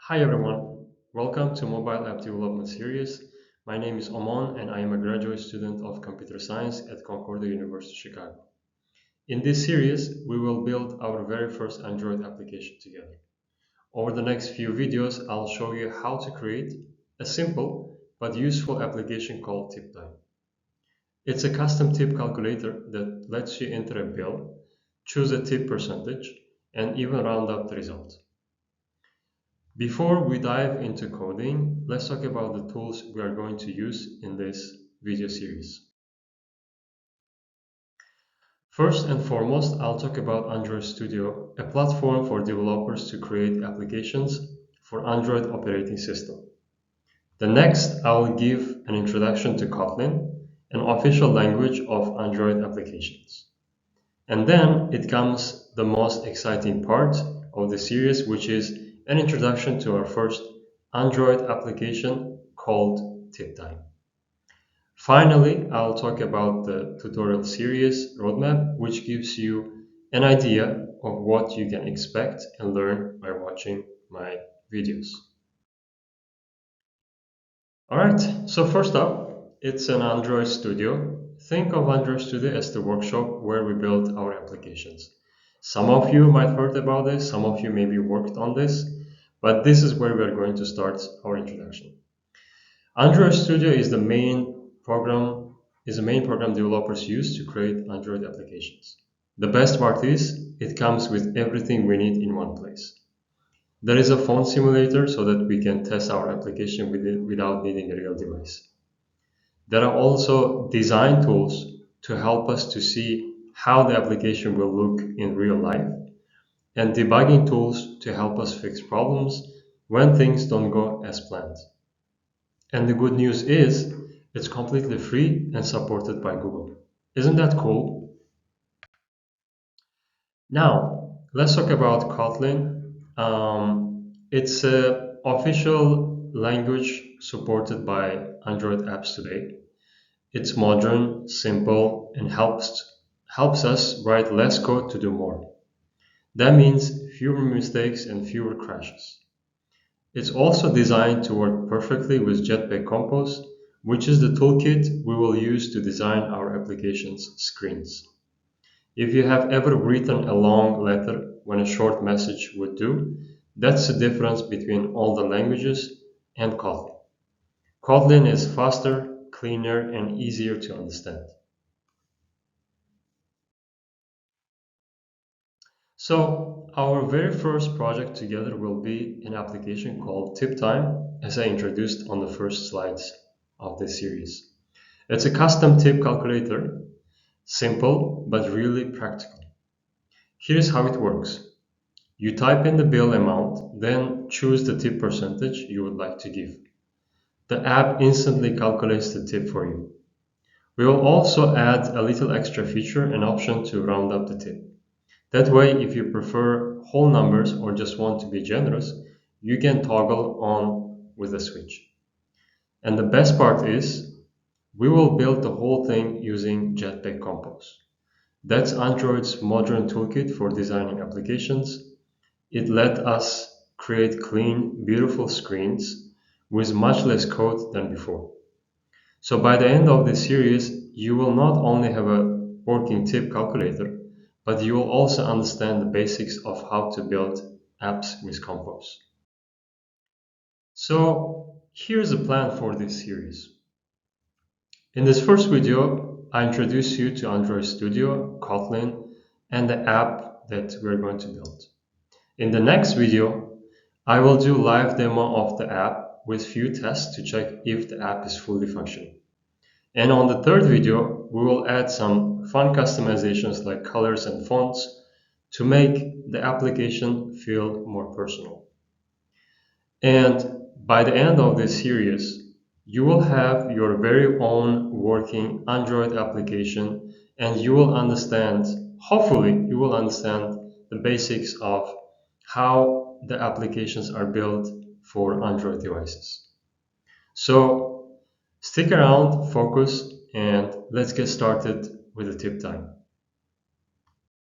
Hi everyone, welcome to Mobile App Development Series. My name is Oman and I am a graduate student of computer science at Concordia University, Chicago. In this series, we will build our very first Android application together. Over the next few videos, I'll show you how to create a simple but useful application called TipTime. It's a custom tip calculator that lets you enter a bill, choose a tip percentage, and even round up the result. Before we dive into coding, let's talk about the tools we are going to use in this video series. First and foremost, I'll talk about Android Studio, a platform for developers to create applications for Android operating system. The next, I will give an introduction to Kotlin, an official language of Android applications. And then it comes the most exciting part of the series, which is an introduction to our first Android application called TipTime. Finally, I'll talk about the tutorial series roadmap, which gives you an idea of what you can expect and learn by watching my videos. Alright, so first up, it's an Android Studio. Think of Android Studio as the workshop where we build our applications. Some of you might have heard about this, some of you maybe worked on this, but this is where we're going to start our introduction. Android Studio is the main program developers use to create Android applications. The best part is it comes with everything we need in one place. There is a phone simulator so that we can test our application without needing a real device. There are also design tools to help us to see how the application will look in real life, and debugging tools to help us fix problems when things don't go as planned. And the good news is it's completely free and supported by Google. Isn't that cool? Now, let's talk about Kotlin. It's an official language supported by Android apps today. It's modern, simple, and helps us write less code to do more. That means fewer mistakes and fewer crashes. It's also designed to work perfectly with Jetpack Compose, which is the toolkit we will use to design our application's screens. If you have ever written a long letter when a short message would do, that's the difference between all the languages and Kotlin. Kotlin is faster, cleaner, and easier to understand. So our very first project together will be an application called TipTime, as I introduced on the first slides of this series. It's a custom tip calculator, simple but really practical. Here's how it works. You type in the bill amount, then choose the tip percentage you would like to give. The app instantly calculates the tip for you. We will also add a little extra feature, an option to round up the tip. That way, if you prefer whole numbers or just want to be generous, you can toggle on with a switch. And the best part is, we will build the whole thing using Jetpack Compose. That's Android's modern toolkit for designing applications. It let us create clean, beautiful screens with much less code than before. So by the end of this series, you will not only have a working tip calculator, but you will also understand the basics of how to build apps with Compose. So here's the plan for this series. In this first video, I introduce you to Android Studio, Kotlin, and the app that we're going to build. In the next video, I will do live demo of the app with few tests to check if the app is fully functioning. And on the third video, we will add some fun customizations like colors and fonts to make the application feel more personal. And by the end of this series, you will have your very own working Android application, and you will understand, hopefully, you will understand the basics of how the applications are built for Android devices. So stick around, focus, and let's get started with the tip time.